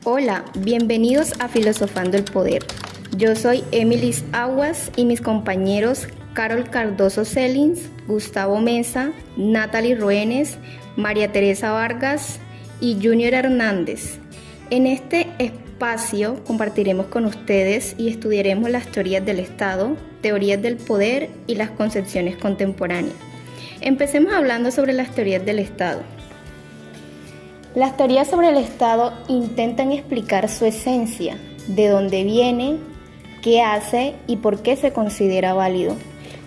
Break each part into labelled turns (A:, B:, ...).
A: Hola, bienvenidos a Filosofando el Poder. Yo soy Emilis Aguas y mis compañeros Carol Cardoso Celins, Gustavo Mesa, Natalie Roenes, María Teresa Vargas y Junior Hernández. En este espacio compartiremos con ustedes y estudiaremos las teorías del Estado, teorías del poder y las concepciones contemporáneas. Empecemos hablando sobre las teorías del Estado. Las teorías sobre el Estado intentan explicar su esencia, de dónde viene, qué hace y por qué se considera válido,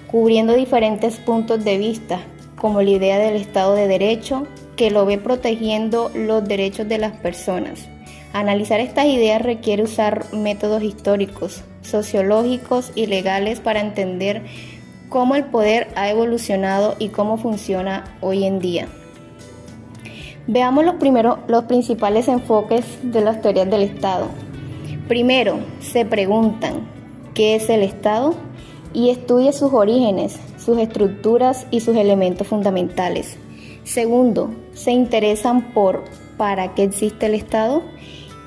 A: cubriendo diferentes puntos de vista, como la idea del Estado de Derecho, que lo ve protegiendo los derechos de las personas. Analizar estas ideas requiere usar métodos históricos, sociológicos y legales para entender cómo el poder ha evolucionado y cómo funciona hoy en día. Veamos los principales enfoques de las teorías del Estado. Primero, se preguntan ¿qué es el Estado? Y estudia sus orígenes, sus estructuras y sus elementos fundamentales. Segundo, se interesan por ¿para qué existe el Estado?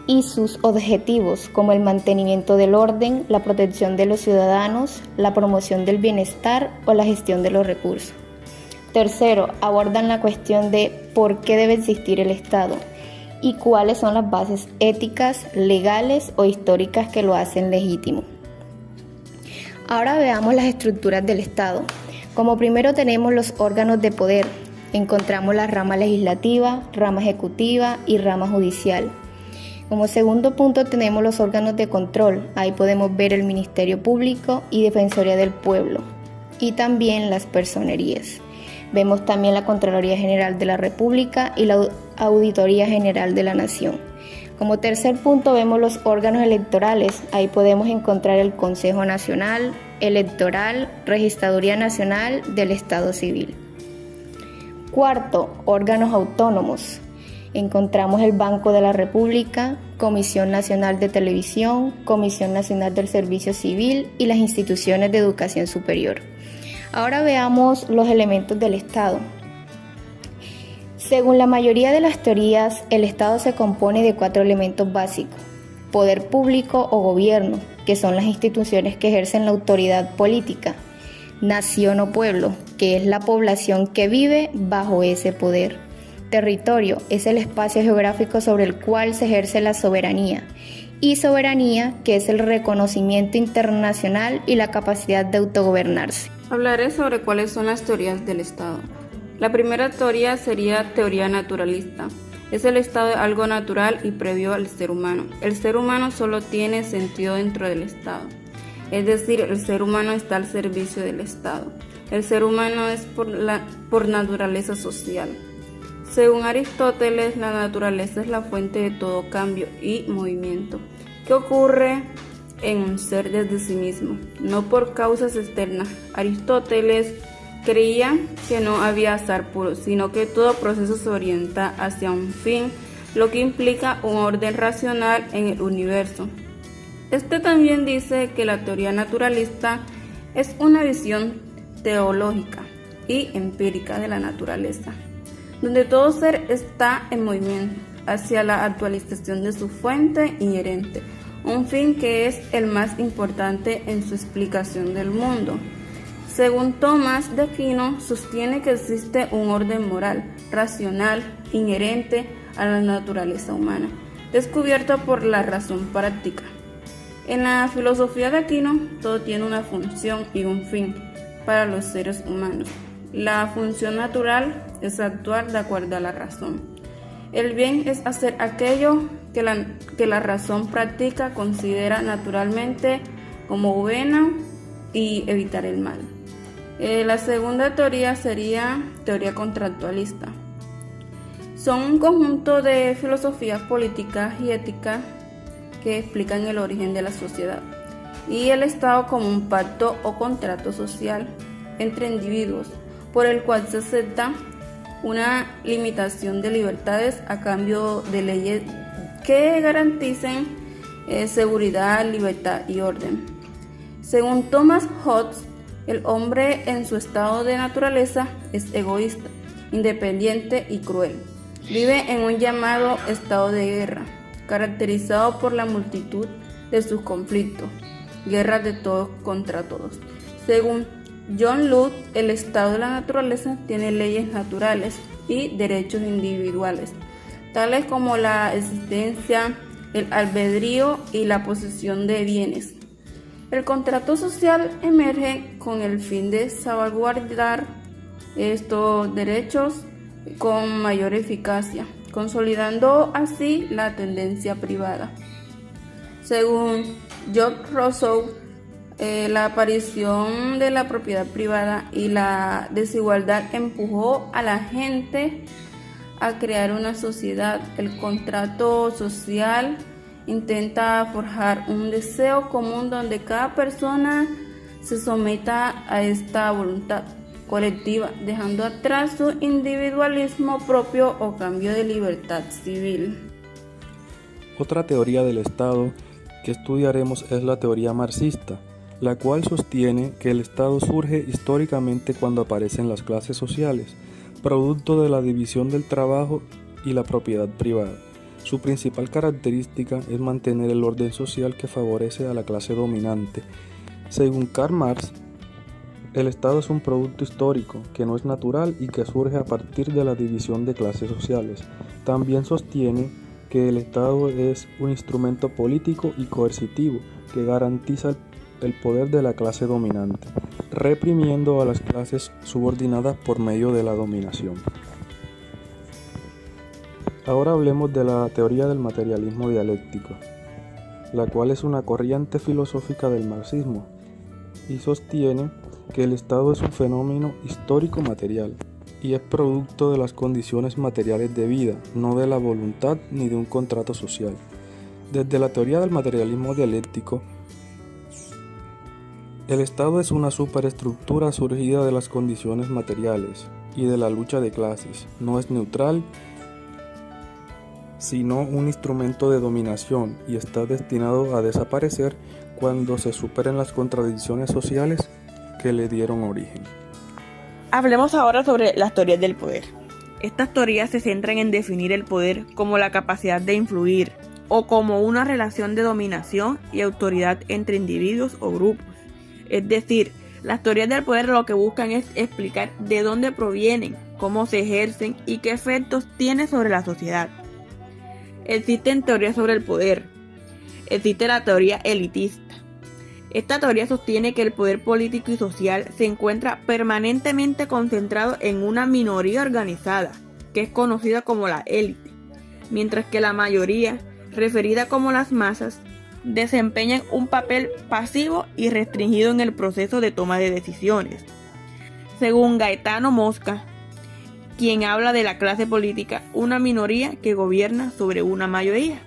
A: Y sus objetivos, como el mantenimiento del orden, la protección de los ciudadanos, la promoción del bienestar o la gestión de los recursos. Tercero, abordan la cuestión de por qué debe existir el Estado y cuáles son las bases éticas, legales o históricas que lo hacen legítimo. Ahora veamos las estructuras del Estado. Como primero tenemos los órganos de poder. Encontramos la rama legislativa, rama ejecutiva y rama judicial. Como segundo punto tenemos los órganos de control. Ahí podemos ver el Ministerio Público y Defensoría del Pueblo y también las personerías. Vemos también la Contraloría General de la República y la Auditoría General de la Nación. Como tercer punto vemos los órganos electorales. Ahí podemos encontrar el Consejo Nacional Electoral, Registraduría Nacional del Estado Civil. Cuarto, órganos autónomos. Encontramos el Banco de la República, Comisión Nacional de Televisión, Comisión Nacional del Servicio Civil y las instituciones de educación superior. Ahora veamos los elementos del Estado. Según la mayoría de las teorías, el Estado se compone de 4 elementos básicos: poder público o gobierno, que son las instituciones que ejercen la autoridad política; nación o pueblo, que es la población que vive bajo ese poder; territorio, es el espacio geográfico sobre el cual se ejerce la soberanía; y soberanía, que es el reconocimiento internacional y la capacidad de autogobernarse.
B: Hablaré sobre cuáles son las teorías del Estado. La primera teoría sería teoría naturalista. Es el estado de algo natural y previo al ser humano. El ser humano solo tiene sentido dentro del Estado. Es decir, el ser humano está al servicio del Estado. El ser humano es por naturaleza social. Según Aristóteles, la naturaleza es la fuente de todo cambio y movimiento que ocurre en un ser desde sí mismo, no por causas externas. Aristóteles creía que no había azar puro, sino que todo proceso se orienta hacia un fin, lo que implica un orden racional en el universo. Este también dice que la teoría naturalista es una visión teológica y empírica de la naturaleza, donde todo ser está en movimiento hacia la actualización de su fuente inherente, un fin que es el más importante en su explicación del mundo. Según Tomás de Aquino, sostiene que existe un orden moral, racional, inherente a la naturaleza humana, descubierto por la razón práctica. En la filosofía de Aquino, todo tiene una función y un fin para los seres humanos. La función natural es actuar de acuerdo a la razón. El bien es hacer aquello que la razón práctica considera naturalmente como bueno y evitar el mal. La segunda teoría sería teoría contractualista. Son un conjunto de filosofías políticas y éticas que explican el origen de la sociedad y el Estado como un pacto o contrato social entre individuos por el cual se acepta una limitación de libertades a cambio de leyes que garanticen seguridad, libertad y orden. Según Thomas Hobbes, el hombre en su estado de naturaleza es egoísta, independiente y cruel. Vive en un llamado estado de guerra. caracterizado por la multitud de sus conflictos, guerras de todos contra todos. Según John Locke, el estado de la naturaleza tiene leyes naturales y derechos individuales, tales como la existencia, el albedrío y la posesión de bienes. El contrato social emerge con el fin de salvaguardar estos derechos con mayor eficacia, consolidando así la tendencia privada. Según George Rousseau, la aparición de la propiedad privada y la desigualdad empujó a la gente a crear una sociedad. El contrato social intenta forjar un deseo común donde cada persona se someta a esta voluntad colectiva, dejando atrás su individualismo propio o cambio de libertad civil.
C: Otra teoría del Estado que estudiaremos es la teoría marxista, la cual sostiene que el Estado surge históricamente cuando aparecen las clases sociales, producto de la división del trabajo y la propiedad privada. Su principal característica es mantener el orden social que favorece a la clase dominante. Según Karl Marx, el Estado es un producto histórico que no es natural y que surge a partir de la división de clases sociales. También sostiene que el Estado es un instrumento político y coercitivo que garantiza el poder de la clase dominante, reprimiendo a las clases subordinadas por medio de la dominación. Ahora hablemos de la teoría del materialismo dialéctico, la cual es una corriente filosófica del marxismo y sostiene que el Estado es un fenómeno histórico material y es producto de las condiciones materiales de vida, no de la voluntad ni de un contrato social. Desde la teoría del materialismo dialéctico, el Estado es una superestructura surgida de las condiciones materiales y de la lucha de clases. No es neutral, sino un instrumento de dominación y está destinado a desaparecer cuando se superen las contradicciones sociales que le dieron origen.
D: Hablemos ahora sobre las teorías del poder. Estas teorías se centran en definir el poder como la capacidad de influir o como una relación de dominación y autoridad entre individuos o grupos. Es decir, las teorías del poder lo que buscan es explicar de dónde provienen, cómo se ejercen y qué efectos tienen sobre la sociedad. Existen teorías sobre el poder. Existe la teoría elitista. Esta teoría sostiene que el poder político y social se encuentra permanentemente concentrado en una minoría organizada, que es conocida como la élite, mientras que la mayoría, referida como las masas, desempeñan un papel pasivo y restringido en el proceso de toma de decisiones. Según Gaetano Mosca, quien habla de la clase política, una minoría que gobierna sobre una mayoría.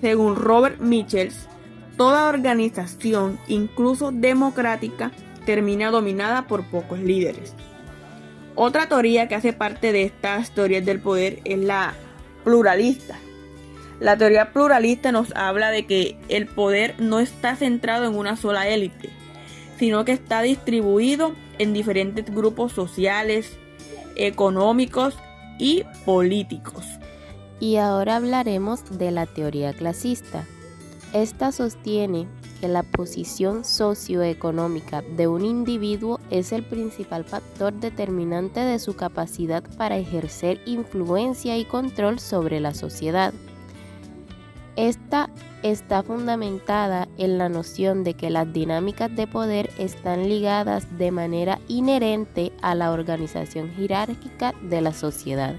D: Según Robert Michels, toda organización, incluso democrática, termina dominada por pocos líderes. Otra teoría que hace parte de estas teorías del poder es la pluralista. La teoría pluralista nos habla de que el poder no está centrado en una sola élite, sino que está distribuido en diferentes grupos sociales, económicos y políticos.
E: Y ahora hablaremos de la teoría clasista. Esta sostiene que la posición socioeconómica de un individuo es el principal factor determinante de su capacidad para ejercer influencia y control sobre la sociedad. Esta está fundamentada en la noción de que las dinámicas de poder están ligadas de manera inherente a la organización jerárquica de la sociedad.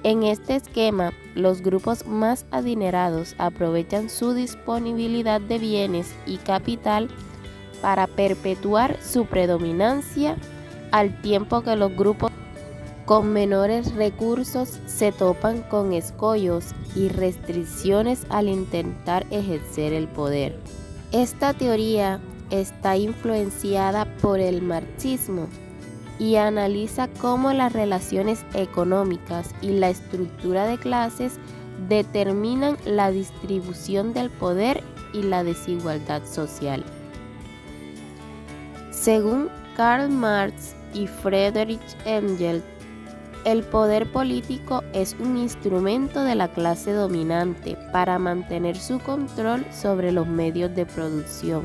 E: En este esquema, los grupos más adinerados aprovechan su disponibilidad de bienes y capital para perpetuar su predominancia, al tiempo que los grupos con menores recursos se topan con escollos y restricciones al intentar ejercer el poder. Esta teoría está influenciada por el marxismo y analiza cómo las relaciones económicas y la estructura de clases determinan la distribución del poder y la desigualdad social. Según Karl Marx y Friedrich Engels, El poder político es un instrumento de la clase dominante para mantener su control sobre los medios de producción.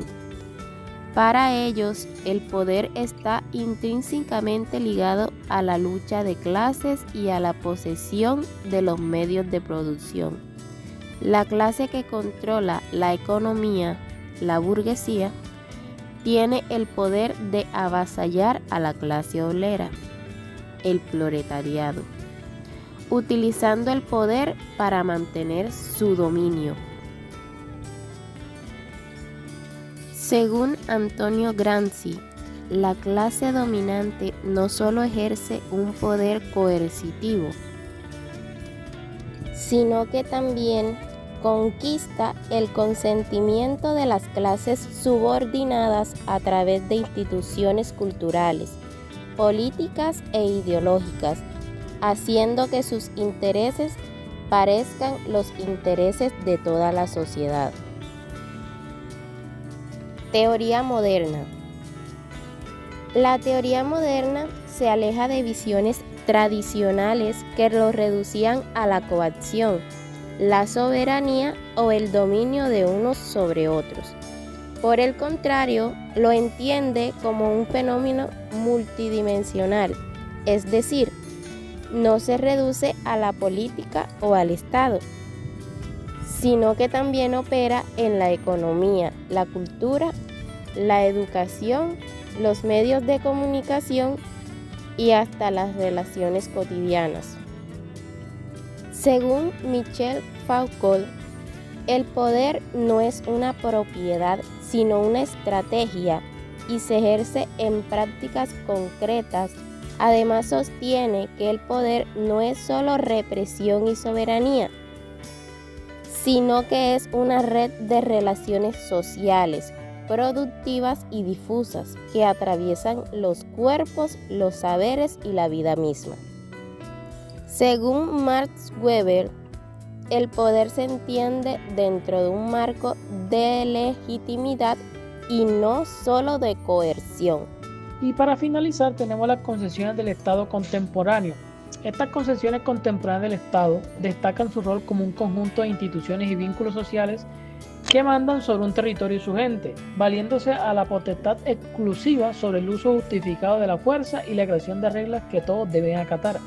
E: Para ellos, el poder está intrínsecamente ligado a la lucha de clases y a la posesión de los medios de producción. La clase que controla la economía, la burguesía, tiene el poder de avasallar a la clase obrera, el proletariado, utilizando el poder para mantener su dominio. Según Antonio Gramsci, la clase dominante no solo ejerce un poder coercitivo, sino que también conquista el consentimiento de las clases subordinadas a través de instituciones culturales, políticas e ideológicas, haciendo que sus intereses parezcan los intereses de toda la sociedad. Teoría moderna. La teoría moderna se aleja de visiones tradicionales que lo reducían a la coacción, la soberanía o el dominio de unos sobre otros. Por el contrario, lo entiende como un fenómeno multidimensional, es decir, no se reduce a la política o al Estado, sino que también opera en la economía, la cultura, la educación, los medios de comunicación y hasta las relaciones cotidianas. Según Michel Foucault, el poder no es una propiedad, sino una estrategia y se ejerce en prácticas concretas. Además, sostiene que el poder no es solo represión y soberanía, sino que es una red de relaciones sociales, productivas y difusas que atraviesan los cuerpos, los saberes y la vida misma. Según Max Weber, el poder se entiende dentro de un marco de legitimidad y no solo de coerción.
F: Y para finalizar tenemos las concesiones del Estado contemporáneo. Estas concesiones contemporáneas del Estado destacan su rol como un conjunto de instituciones y vínculos sociales que mandan sobre un territorio y su gente, valiéndose a la potestad exclusiva sobre el uso justificado de la fuerza y la creación de reglas que todos deben acatar.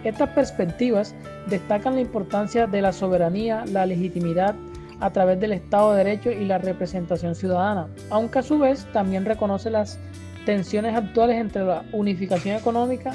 F: Estas perspectivas destacan la importancia de la soberanía, la legitimidad a través del Estado de Derecho y la representación ciudadana, aunque a su vez también reconoce las tensiones actuales entre la unificación económica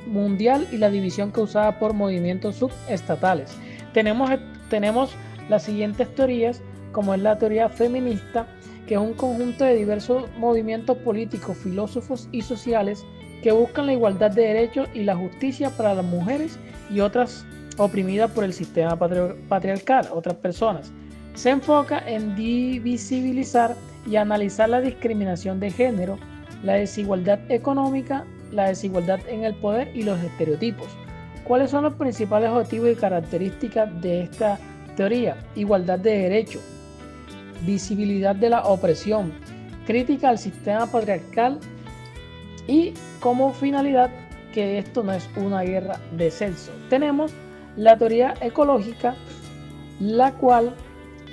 F: mundial y la división causada por movimientos subestatales. Tenemos las siguientes teorías, como es la teoría feminista, que es un conjunto de diversos movimientos políticos, filósofos y sociales que buscan la igualdad de derechos y la justicia para las mujeres y otras oprimidas por el sistema patriarcal, otras personas. Se enfoca en divisibilizar y analizar la discriminación de género, la desigualdad económica, la desigualdad en el poder y los estereotipos. ¿Cuáles son los principales objetivos y características de esta teoría? Igualdad de derechos, visibilidad de la opresión, crítica al sistema patriarcal y como finalidad que esto no es una guerra de sexo. Tenemos la teoría ecológica, la cual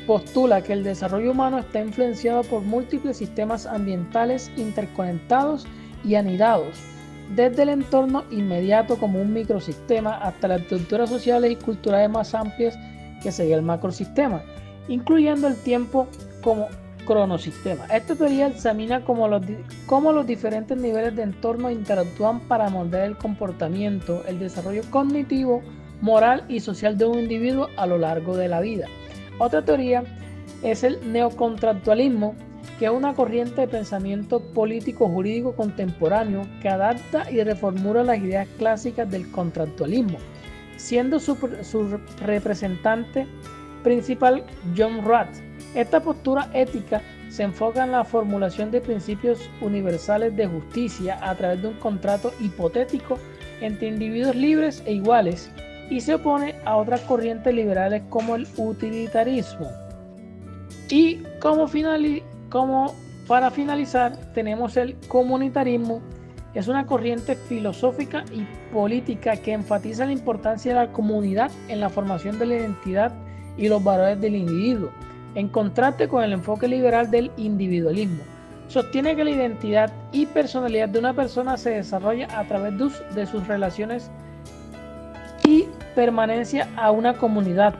F: postula que el desarrollo humano está influenciado por múltiples sistemas ambientales interconectados y anidados, desde el entorno inmediato como un microsistema hasta las estructuras sociales y culturales más amplias que sería el macrosistema, incluyendo el tiempo como cronosistema. Esta teoría examina cómo los diferentes niveles de entorno interactúan para moldear el comportamiento, el desarrollo cognitivo, moral y social de un individuo a lo largo de la vida. Otra teoría es el neocontractualismo, que es una corriente de pensamiento político-jurídico contemporáneo que adapta y reformula las ideas clásicas del contractualismo, siendo su representante principal John Rawls. Esta postura ética se enfoca en la formulación de principios universales de justicia a través de un contrato hipotético entre individuos libres e iguales y se opone a otras corrientes liberales como el utilitarismo. Y para finalizar tenemos el comunitarismo, Es una corriente filosófica y política que enfatiza la importancia de la comunidad en la formación de la identidad y los valores del individuo, en contraste con el enfoque liberal del individualismo. Sostiene que la identidad y personalidad de una persona se desarrolla a través de sus relaciones y permanencia a una comunidad,